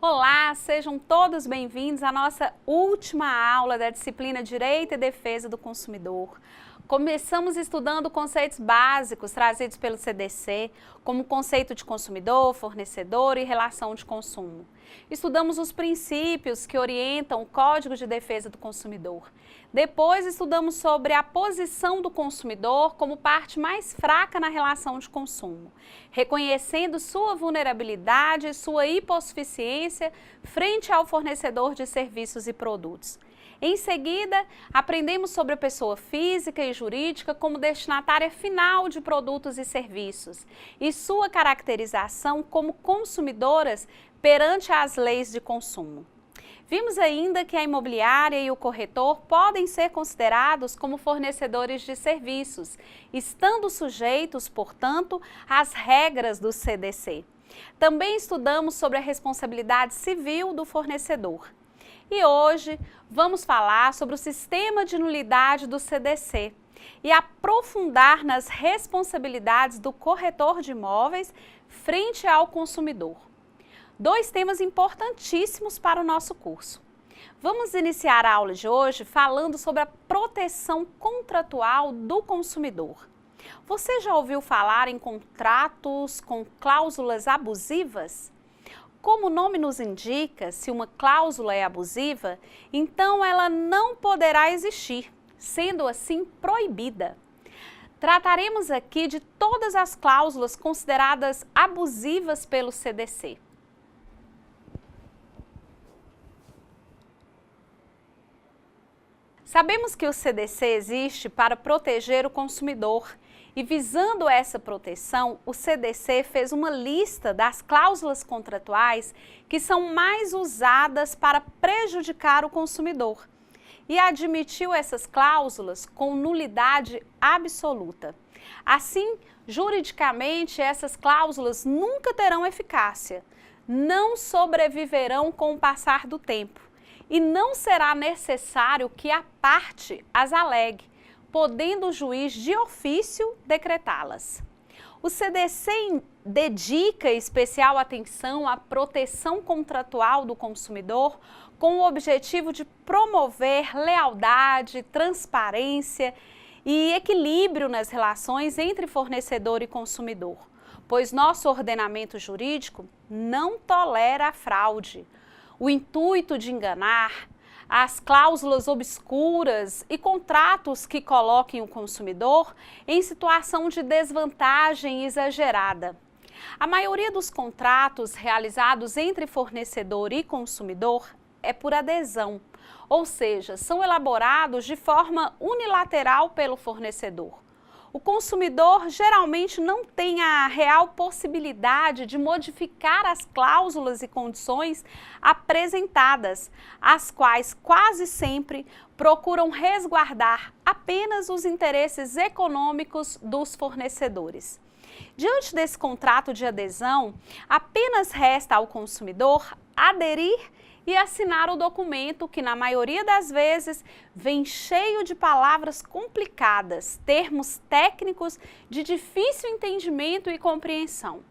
Olá, sejam todos bem-vindos à nossa última aula da disciplina Direito e Defesa do Consumidor. Começamos estudando conceitos básicos trazidos pelo CDC, como conceito de consumidor, fornecedor e relação de consumo. Estudamos os princípios que orientam o Código de Defesa do Consumidor. Depois estudamos sobre a posição do consumidor como parte mais fraca na relação de consumo, reconhecendo sua vulnerabilidade e sua hipossuficiência frente ao fornecedor de serviços e produtos. Em seguida, aprendemos sobre a pessoa física e jurídica como destinatária final de produtos e serviços e sua caracterização como consumidoras perante as leis de consumo. Vimos ainda que a imobiliária e o corretor podem ser considerados como fornecedores de serviços, estando sujeitos, portanto, às regras do CDC. Também estudamos sobre a responsabilidade civil do fornecedor. E hoje vamos falar sobre o sistema de nulidade do CDC e aprofundar nas responsabilidades do corretor de imóveis frente ao consumidor. Dois temas importantíssimos para o nosso curso. Vamos iniciar a aula de hoje falando sobre a proteção contratual do consumidor. Você já ouviu falar em contratos com cláusulas abusivas? Como o nome nos indica, se uma cláusula é abusiva, então ela não poderá existir, sendo assim proibida. Trataremos aqui de todas as cláusulas consideradas abusivas pelo CDC. Sabemos que o CDC existe para proteger o consumidor e, visando essa proteção, o CDC fez uma lista das cláusulas contratuais que são mais usadas para prejudicar o consumidor e admitiu essas cláusulas com nulidade absoluta. Assim, juridicamente, essas cláusulas nunca terão eficácia, não sobreviverão com o passar do tempo e não será necessário que a parte as alegue, podendo o juiz de ofício decretá-las. O CDC dedica especial atenção à proteção contratual do consumidor com o objetivo de promover lealdade, transparência e equilíbrio nas relações entre fornecedor e consumidor, pois nosso ordenamento jurídico não tolera a fraude, o intuito de enganar, as cláusulas obscuras e contratos que coloquem o consumidor em situação de desvantagem exagerada. A maioria dos contratos realizados entre fornecedor e consumidor é por adesão, ou seja, são elaborados de forma unilateral pelo fornecedor. O consumidor geralmente não tem a real possibilidade de modificar as cláusulas e condições apresentadas, as quais quase sempre procuram resguardar apenas os interesses econômicos dos fornecedores. Diante desse contrato de adesão, apenas resta ao consumidor aderir e assinar o documento que, na maioria das vezes, vem cheio de palavras complicadas, termos técnicos de difícil entendimento e compreensão.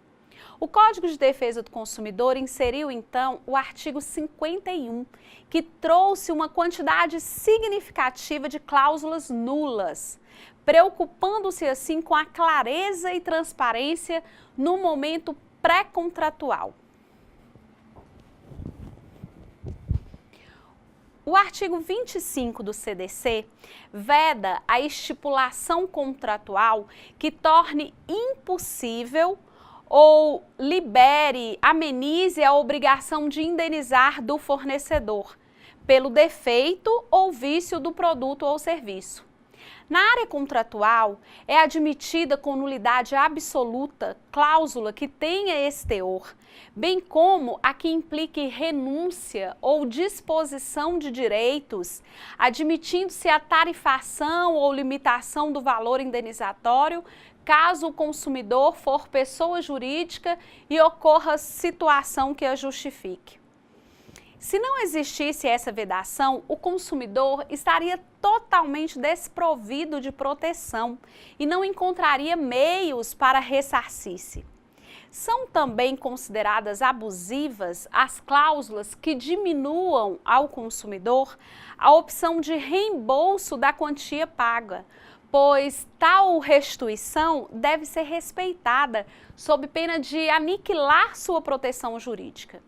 O Código de Defesa do Consumidor inseriu, então, o artigo 51, que trouxe uma quantidade significativa de cláusulas nulas, preocupando-se, assim, com a clareza e transparência no momento pré-contratual. O artigo 25 do CDC veda a estipulação contratual que torne impossível ou libere, amenize a obrigação de indenizar do fornecedor pelo defeito ou vício do produto ou serviço. Na área contratual, é admitida com nulidade absoluta cláusula que tenha esse teor, bem como a que implique renúncia ou disposição de direitos, admitindo-se a tarifação ou limitação do valor indenizatório, caso o consumidor for pessoa jurídica e ocorra situação que a justifique. Se não existisse essa vedação, o consumidor estaria totalmente desprovido de proteção e não encontraria meios para ressarcir-se. São também consideradas abusivas as cláusulas que diminuam ao consumidor a opção de reembolso da quantia paga, pois tal restituição deve ser respeitada sob pena de aniquilar sua proteção jurídica.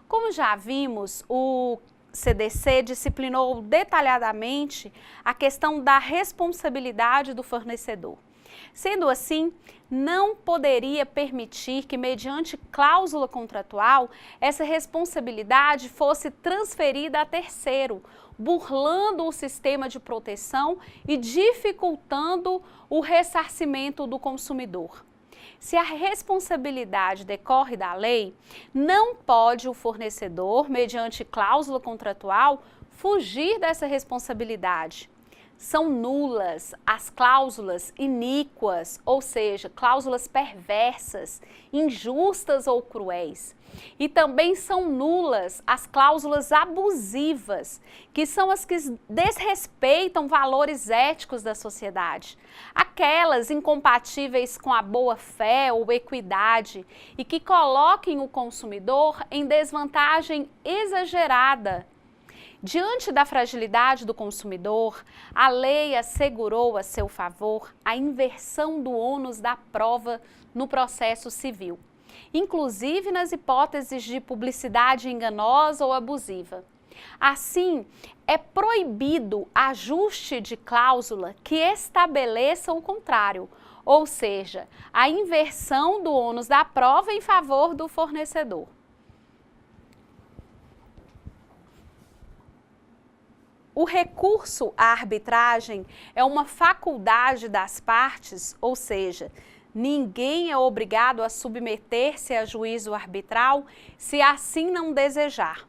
Como já vimos, o CDC disciplinou detalhadamente a questão da responsabilidade do fornecedor. Sendo assim, não poderia permitir que, mediante cláusula contratual, essa responsabilidade fosse transferida a terceiro, burlando o sistema de proteção e dificultando o ressarcimento do consumidor. Se a responsabilidade decorre da lei, não pode o fornecedor, mediante cláusula contratual, fugir dessa responsabilidade. São nulas as cláusulas iníquas, ou seja, cláusulas perversas, injustas ou cruéis. E também são nulas as cláusulas abusivas, que são as que desrespeitam valores éticos da sociedade. Aquelas incompatíveis com a boa-fé ou equidade e que coloquem o consumidor em desvantagem exagerada. Diante da fragilidade do consumidor, a lei assegurou a seu favor a inversão do ônus da prova no processo civil, inclusive nas hipóteses de publicidade enganosa ou abusiva. Assim, é proibido ajuste de cláusula que estabeleça o contrário, ou seja, a inversão do ônus da prova em favor do fornecedor. O recurso à arbitragem é uma faculdade das partes, ou seja, ninguém é obrigado a submeter-se a juízo arbitral se assim não desejar.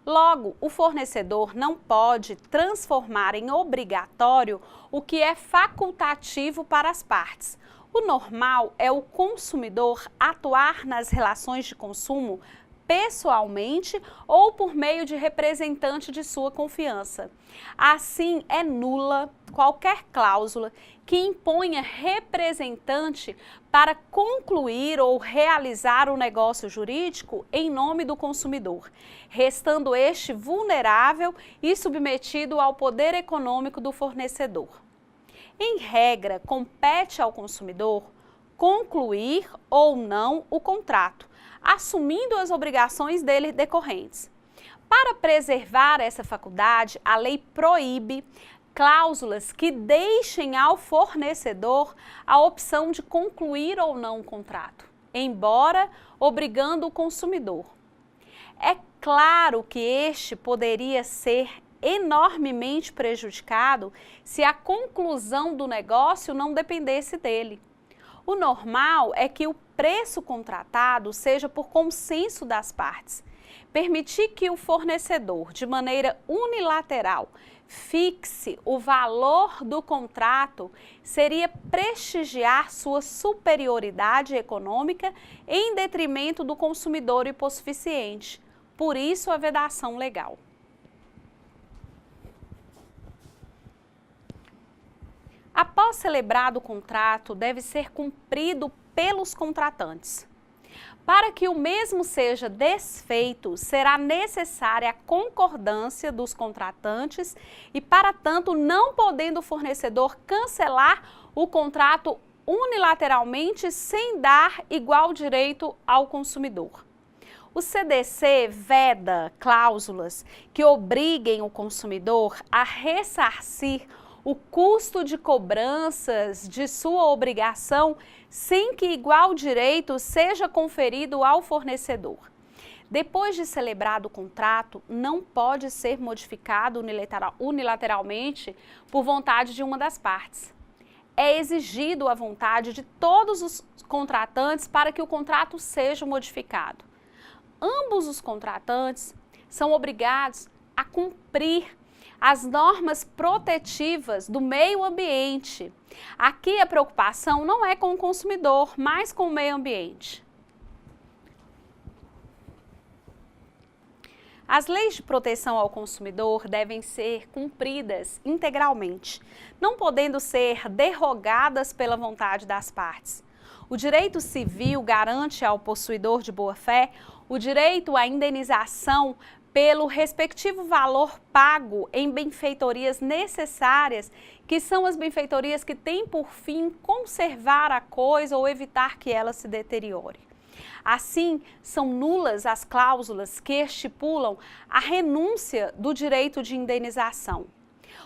Logo, o fornecedor não pode transformar em obrigatório o que é facultativo para as partes. O normal é o consumidor atuar nas relações de consumo pessoalmente ou por meio de representante de sua confiança. Assim, é nula qualquer cláusula que imponha representante para concluir ou realizar o negócio jurídico em nome do consumidor, restando este vulnerável e submetido ao poder econômico do fornecedor. Em regra, compete ao consumidor concluir ou não o contrato, assumindo as obrigações dele decorrentes. Para preservar essa faculdade, a lei proíbe cláusulas que deixem ao fornecedor a opção de concluir ou não o contrato, embora obrigando o consumidor. É claro que este poderia ser enormemente prejudicado se a conclusão do negócio não dependesse dele. O normal é que o preço contratado seja por consenso das partes. Permitir que o fornecedor, de maneira unilateral, fixe o valor do contrato seria prestigiar sua superioridade econômica em detrimento do consumidor hipossuficiente. Por isso, a vedação legal. Após celebrado o contrato, deve ser cumprido pelos contratantes. Para que o mesmo seja desfeito, será necessária a concordância dos contratantes e, para tanto, não podendo o fornecedor cancelar o contrato unilateralmente sem dar igual direito ao consumidor. O CDC veda cláusulas que obriguem o consumidor a ressarcir o custo de cobranças de sua obrigação sem que igual direito seja conferido ao fornecedor. Depois de celebrado o contrato, não pode ser modificado unilateralmente por vontade de uma das partes. É exigido a vontade de todos os contratantes para que o contrato seja modificado. Ambos os contratantes são obrigados a cumprir as normas protetivas do meio ambiente. Aqui a preocupação não é com o consumidor, mas com o meio ambiente. As leis de proteção ao consumidor devem ser cumpridas integralmente, não podendo ser derrogadas pela vontade das partes. O direito civil garante ao possuidor de boa-fé o direito à indenização pelo respectivo valor pago em benfeitorias necessárias, que são as benfeitorias que têm por fim conservar a coisa ou evitar que ela se deteriore. Assim, são nulas as cláusulas que estipulam a renúncia do direito de indenização.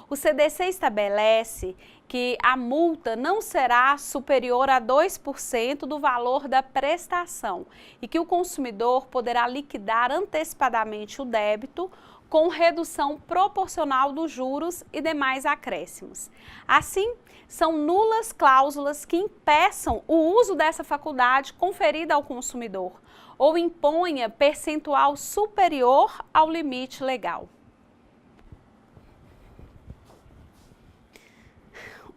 O CDC estabelece que a multa não será superior a 2% do valor da prestação e que o consumidor poderá liquidar antecipadamente o débito com redução proporcional dos juros e demais acréscimos. Assim, são nulas cláusulas que impeçam o uso dessa faculdade conferida ao consumidor ou imponha percentual superior ao limite legal.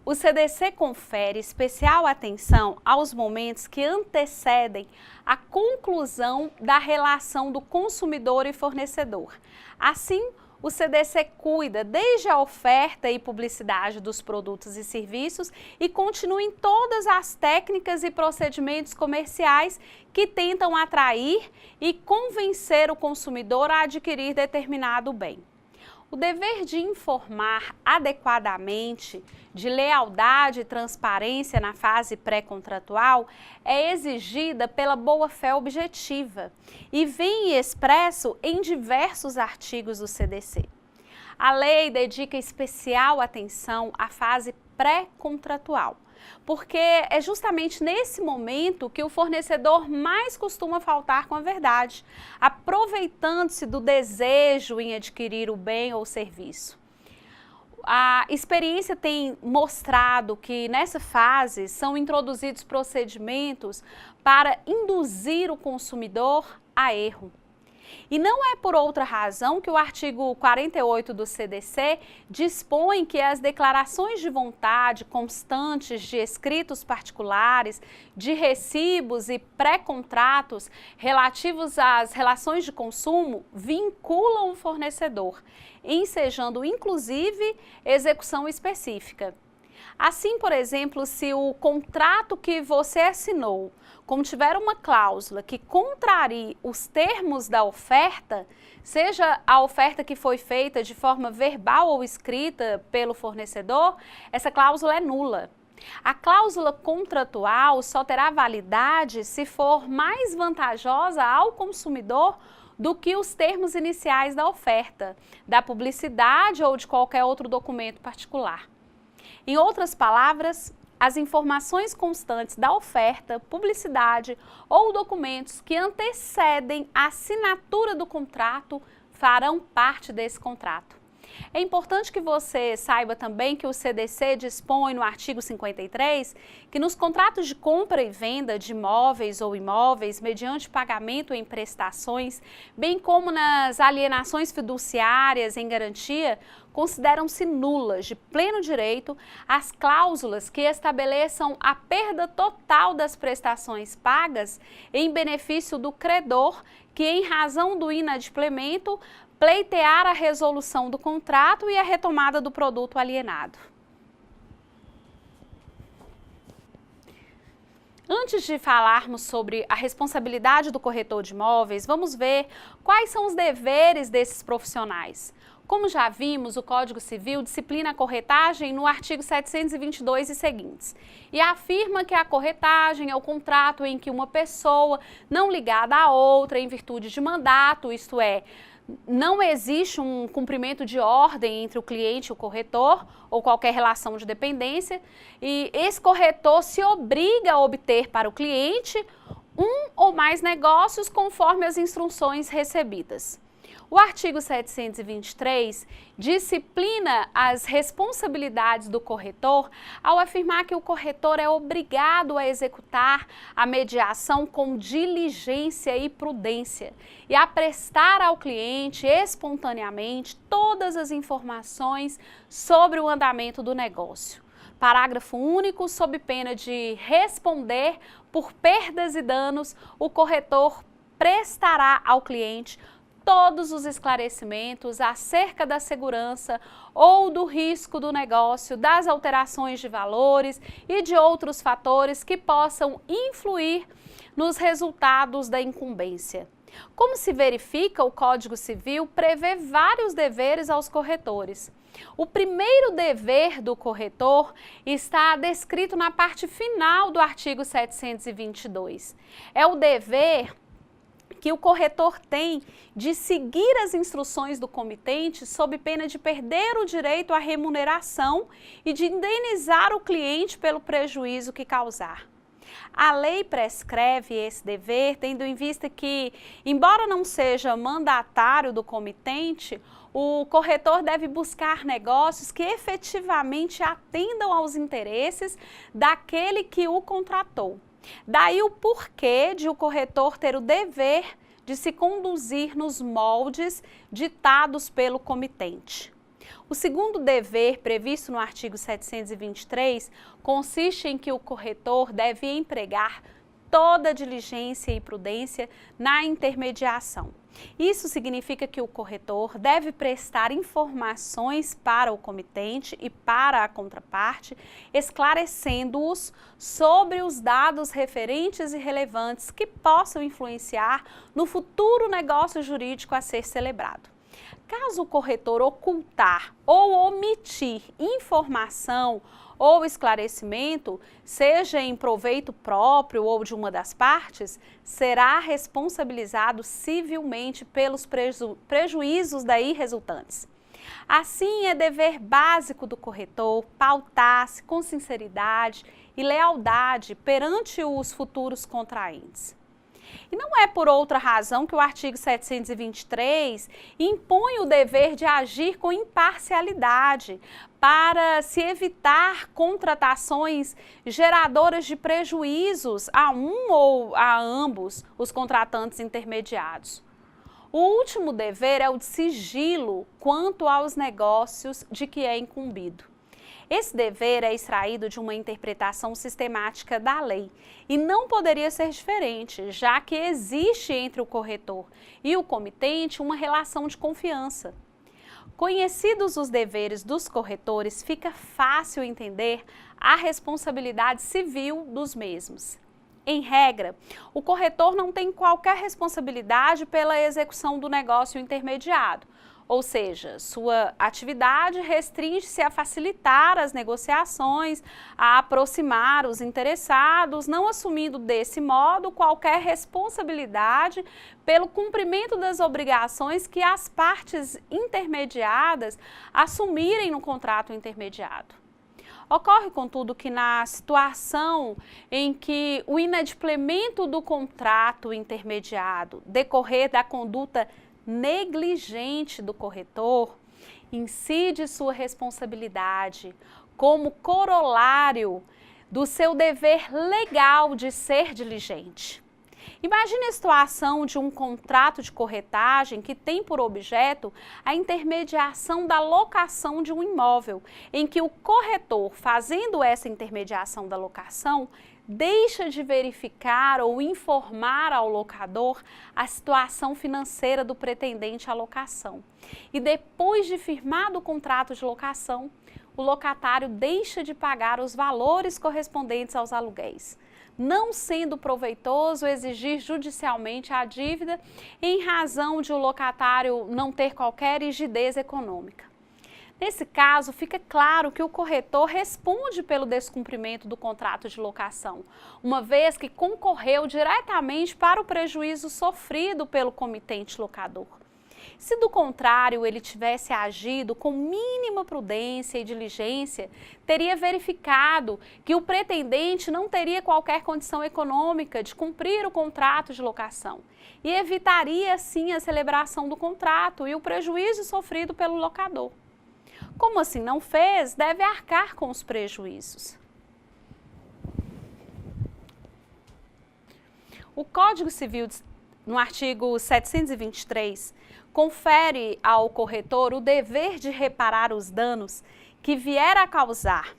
O CDC confere especial atenção aos momentos que antecedem a conclusão da relação do consumidor e fornecedor. Assim, o CDC cuida desde a oferta e publicidade dos produtos e serviços e continua em todas as técnicas e procedimentos comerciais que tentam atrair e convencer o consumidor a adquirir determinado bem. O dever de informar adequadamente, de lealdade e transparência na fase pré-contratual é exigida pela boa-fé objetiva e vem expresso em diversos artigos do CDC. A lei dedica especial atenção à fase pré-contratual, porque é justamente nesse momento que o fornecedor mais costuma faltar com a verdade, aproveitando-se do desejo em adquirir o bem ou serviço. A experiência tem mostrado que nessa fase são introduzidos procedimentos para induzir o consumidor a erro. E não é por outra razão que o artigo 48 do CDC dispõe que as declarações de vontade constantes de escritos particulares, de recibos e pré-contratos relativos às relações de consumo vinculam o fornecedor, ensejando inclusive execução específica. Assim, por exemplo, se o contrato que você assinou contiver uma cláusula que contrarie os termos da oferta, seja a oferta que foi feita de forma verbal ou escrita pelo fornecedor, essa cláusula é nula. A cláusula contratual só terá validade se for mais vantajosa ao consumidor do que os termos iniciais da oferta, da publicidade ou de qualquer outro documento particular. Em outras palavras, as informações constantes da oferta, publicidade ou documentos que antecedem a assinatura do contrato farão parte desse contrato. É importante que você saiba também que o CDC dispõe no artigo 53 que nos contratos de compra e venda de imóveis ou imóveis mediante pagamento em prestações, bem como nas alienações fiduciárias em garantia, consideram-se nulas de pleno direito as cláusulas que estabeleçam a perda total das prestações pagas em benefício do credor que, em razão do inadimplemento, pleitear a resolução do contrato e a retomada do produto alienado. Antes de falarmos sobre a responsabilidade do corretor de imóveis, vamos ver quais são os deveres desses profissionais. Como já vimos, o Código Civil disciplina a corretagem no artigo 722 e seguintes, e afirma que a corretagem é o contrato em que uma pessoa não ligada a outra em virtude de mandato, isto é, não existe um cumprimento de ordem entre o cliente e o corretor ou qualquer relação de dependência, e esse corretor se obriga a obter para o cliente um ou mais negócios conforme as instruções recebidas. O artigo 723 disciplina as responsabilidades do corretor ao afirmar que o corretor é obrigado a executar a mediação com diligência e prudência e a prestar ao cliente espontaneamente todas as informações sobre o andamento do negócio. Parágrafo único, sob pena de responder por perdas e danos, o corretor prestará ao cliente todos os esclarecimentos acerca da segurança ou do risco do negócio, das alterações de valores e de outros fatores que possam influir nos resultados da incumbência. Como se verifica, o Código Civil prevê vários deveres aos corretores. O primeiro dever do corretor está descrito na parte final do artigo 722. É o dever que o corretor tem de seguir as instruções do comitente sob pena de perder o direito à remuneração e de indenizar o cliente pelo prejuízo que causar. A lei prescreve esse dever, tendo em vista que, embora não seja mandatário do comitente, o corretor deve buscar negócios que efetivamente atendam aos interesses daquele que o contratou. Daí o porquê de o corretor ter o dever de se conduzir nos moldes ditados pelo comitente. O segundo dever, previsto no artigo 723, consiste em que o corretor deve empregar toda diligência e prudência na intermediação. Isso significa que o corretor deve prestar informações para o comitente e para a contraparte, esclarecendo-os sobre os dados referentes e relevantes que possam influenciar no futuro negócio jurídico a ser celebrado. Caso o corretor ocultar ou omitir informação ou esclarecimento, seja em proveito próprio ou de uma das partes, será responsabilizado civilmente pelos prejuízos daí resultantes. Assim, é dever básico do corretor pautar-se com sinceridade e lealdade perante os futuros contraentes. E não é por outra razão que o artigo 723 impõe o dever de agir com imparcialidade para se evitar contratações geradoras de prejuízos a um ou a ambos os contratantes intermediados. O último dever é o de sigilo quanto aos negócios de que é incumbido. Esse dever é extraído de uma interpretação sistemática da lei e não poderia ser diferente, já que existe entre o corretor e o comitente uma relação de confiança. Conhecidos os deveres dos corretores, fica fácil entender a responsabilidade civil dos mesmos. Em regra, o corretor não tem qualquer responsabilidade pela execução do negócio intermediado. Ou seja, sua atividade restringe-se a facilitar as negociações, a aproximar os interessados, não assumindo desse modo qualquer responsabilidade pelo cumprimento das obrigações que as partes intermediadas assumirem no contrato intermediado. Ocorre, contudo, que na situação em que o inadimplemento do contrato intermediado decorrer da conduta negligente do corretor, incide sua responsabilidade como corolário do seu dever legal de ser diligente. Imagine a situação de um contrato de corretagem que tem por objeto a intermediação da locação de um imóvel, em que o corretor, fazendo essa intermediação da locação, deixa de verificar ou informar ao locador a situação financeira do pretendente à locação. E depois de firmado o contrato de locação, o locatário deixa de pagar os valores correspondentes aos aluguéis, não sendo proveitoso exigir judicialmente a dívida em razão de o locatário não ter qualquer rigidez econômica. Nesse caso, fica claro que o corretor responde pelo descumprimento do contrato de locação, uma vez que concorreu diretamente para o prejuízo sofrido pelo comitente locador. Se do contrário ele tivesse agido com mínima prudência e diligência, teria verificado que o pretendente não teria qualquer condição econômica de cumprir o contrato de locação e evitaria assim a celebração do contrato e o prejuízo sofrido pelo locador. Como assim não fez, deve arcar com os prejuízos. O Código Civil, no artigo 723, confere ao corretor o dever de reparar os danos que vier a causar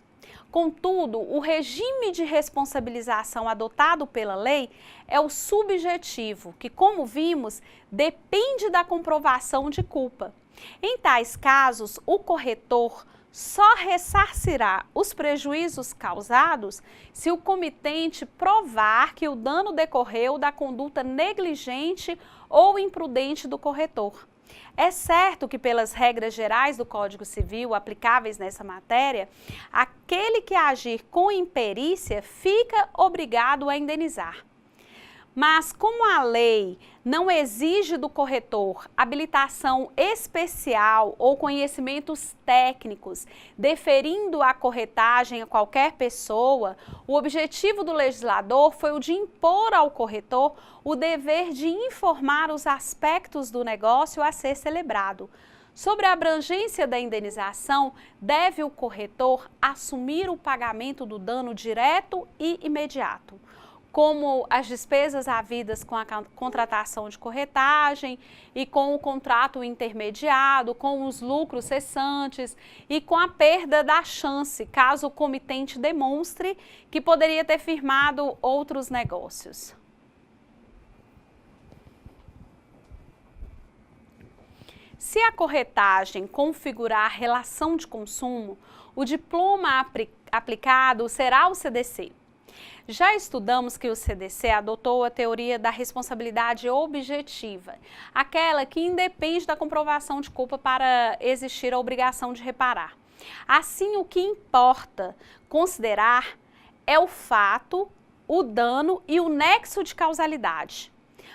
Contudo, o regime de responsabilização adotado pela lei é o subjetivo, que, como vimos, depende da comprovação de culpa. Em tais casos, o corretor só ressarcirá os prejuízos causados se o comitente provar que o dano decorreu da conduta negligente ou imprudente do corretor. É certo que, pelas regras gerais do Código Civil aplicáveis nessa matéria, aquele que agir com imperícia fica obrigado a indenizar. Mas, como a lei não exige do corretor habilitação especial ou conhecimentos técnicos, deferindo a corretagem a qualquer pessoa, o objetivo do legislador foi o de impor ao corretor o dever de informar os aspectos do negócio a ser celebrado. Sobre a abrangência da indenização, deve o corretor assumir o pagamento do dano direto e imediato, como as despesas havidas com a contratação de corretagem e com o contrato intermediado, com os lucros cessantes e com a perda da chance, caso o comitente demonstre que poderia ter firmado outros negócios. Se a corretagem configurar relação de consumo, o diploma aplicado será o CDC. Já estudamos que o CDC adotou a teoria da responsabilidade objetiva, aquela que independe da comprovação de culpa para existir a obrigação de reparar. Assim, o que importa considerar é o fato, o dano e o nexo de causalidade.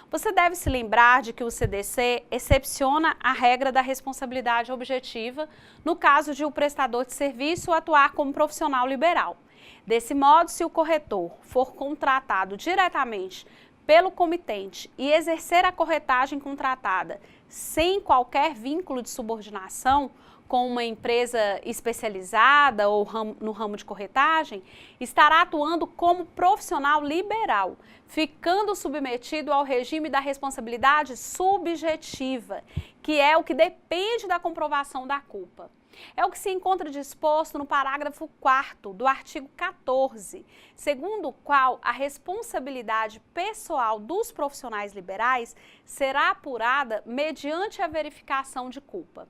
Você deve se lembrar de que o CDC excepciona a regra da responsabilidade objetiva no caso de o prestador de serviço atuar como profissional liberal. Desse modo, se o corretor for contratado diretamente pelo comitente e exercer a corretagem contratada sem qualquer vínculo de subordinação com uma empresa especializada ou no ramo de corretagem, estará atuando como profissional liberal, ficando submetido ao regime da responsabilidade subjetiva, que é o que depende da comprovação da culpa. É o que se encontra disposto no parágrafo 4º do artigo 14, segundo o qual a responsabilidade pessoal dos profissionais liberais será apurada mediante a verificação de culpa.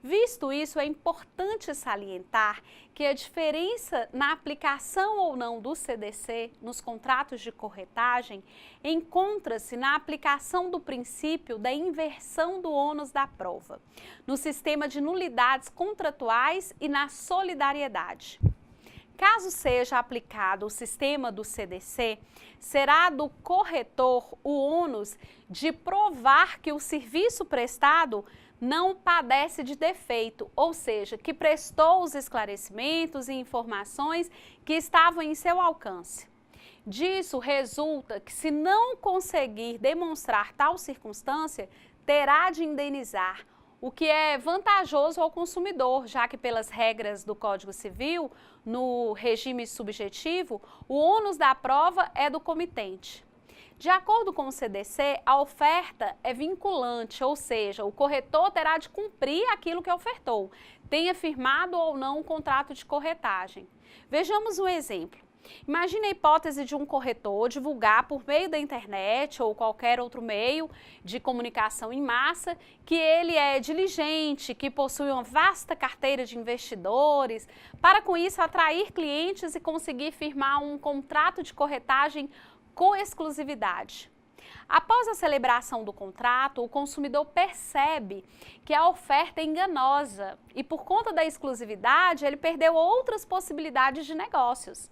Visto isso, é importante salientar que a diferença na aplicação ou não do CDC nos contratos de corretagem encontra-se na aplicação do princípio da inversão do ônus da prova, no sistema de nulidades contratuais e na solidariedade. Caso seja aplicado o sistema do CDC, será do corretor o ônus de provar que o serviço prestado não padece de defeito, ou seja, que prestou os esclarecimentos e informações que estavam em seu alcance. Disso resulta que, se não conseguir demonstrar tal circunstância, terá de indenizar, o que é vantajoso ao consumidor, já que, pelas regras do Código Civil, no regime subjetivo, o ônus da prova é do comitente. De acordo com o CDC, a oferta é vinculante, ou seja, o corretor terá de cumprir aquilo que ofertou, tenha firmado ou não um contrato de corretagem. Vejamos um exemplo. Imagine a hipótese de um corretor divulgar por meio da internet ou qualquer outro meio de comunicação em massa que ele é diligente, que possui uma vasta carteira de investidores, para com isso atrair clientes e conseguir firmar um contrato de corretagem com exclusividade. Após a celebração do contrato, o consumidor percebe que a oferta é enganosa e, por conta da exclusividade, ele perdeu outras possibilidades de negócios.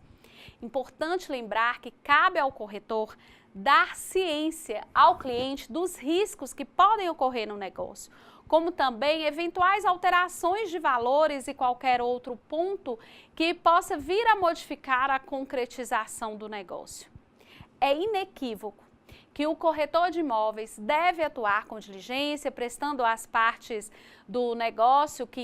Importante lembrar que cabe ao corretor dar ciência ao cliente dos riscos que podem ocorrer no negócio, como também eventuais alterações de valores e qualquer outro ponto que possa vir a modificar a concretização do negócio. É inequívoco que o corretor de imóveis deve atuar com diligência, prestando às partes do negócio que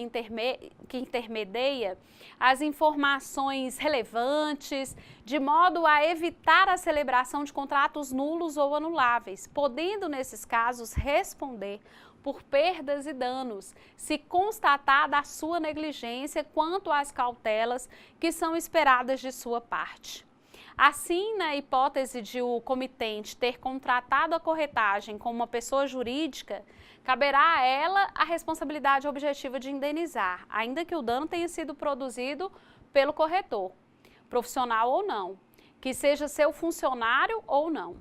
intermedia as informações relevantes, de modo a evitar a celebração de contratos nulos ou anuláveis, podendo, nesses casos, responder por perdas e danos, se constatada a sua negligência quanto às cautelas que são esperadas de sua parte. Assim, na hipótese de o comitente ter contratado a corretagem com uma pessoa jurídica, caberá a ela a responsabilidade objetiva de indenizar, ainda que o dano tenha sido produzido pelo corretor, profissional ou não, que seja seu funcionário ou não.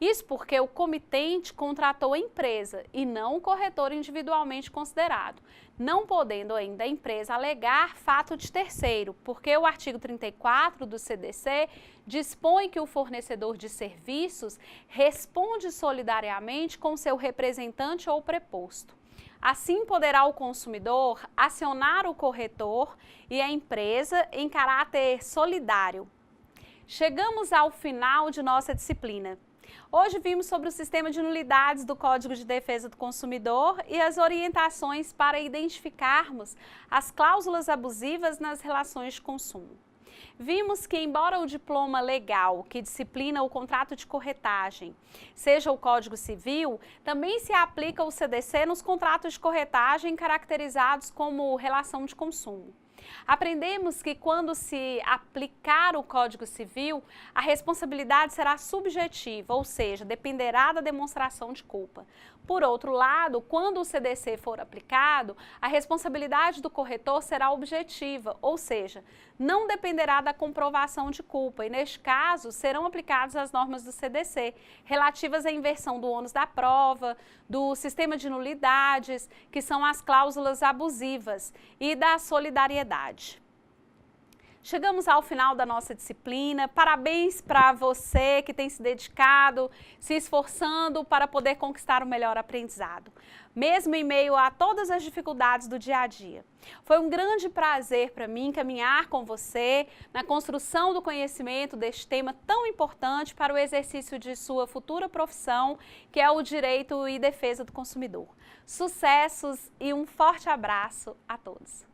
Isso porque o comitente contratou a empresa e não o corretor individualmente considerado, não podendo ainda a empresa alegar fato de terceiro, porque o artigo 34 do CDC dispõe que o fornecedor de serviços responde solidariamente com seu representante ou preposto. Assim, poderá o consumidor acionar o corretor e a empresa em caráter solidário. Chegamos ao final de nossa disciplina. Hoje vimos sobre o sistema de nulidades do Código de Defesa do Consumidor e as orientações para identificarmos as cláusulas abusivas nas relações de consumo. Vimos que, embora o diploma legal que disciplina o contrato de corretagem seja o Código Civil, também se aplica o CDC nos contratos de corretagem caracterizados como relação de consumo. Aprendemos que quando se aplicar o Código Civil, a responsabilidade será subjetiva, ou seja, dependerá da demonstração de culpa. Por outro lado, quando o CDC for aplicado, a responsabilidade do corretor será objetiva, ou seja, não dependerá da comprovação de culpa e, neste caso, serão aplicadas as normas do CDC, relativas à inversão do ônus da prova, do sistema de nulidades, que são as cláusulas abusivas, e da solidariedade. Chegamos ao final da nossa disciplina. Parabéns para você que tem se dedicado, se esforçando para poder conquistar o melhor aprendizado, mesmo em meio a todas as dificuldades do dia a dia. Foi um grande prazer para mim caminhar com você na construção do conhecimento deste tema tão importante para o exercício de sua futura profissão, que é o direito e defesa do consumidor. Sucessos e um forte abraço a todos!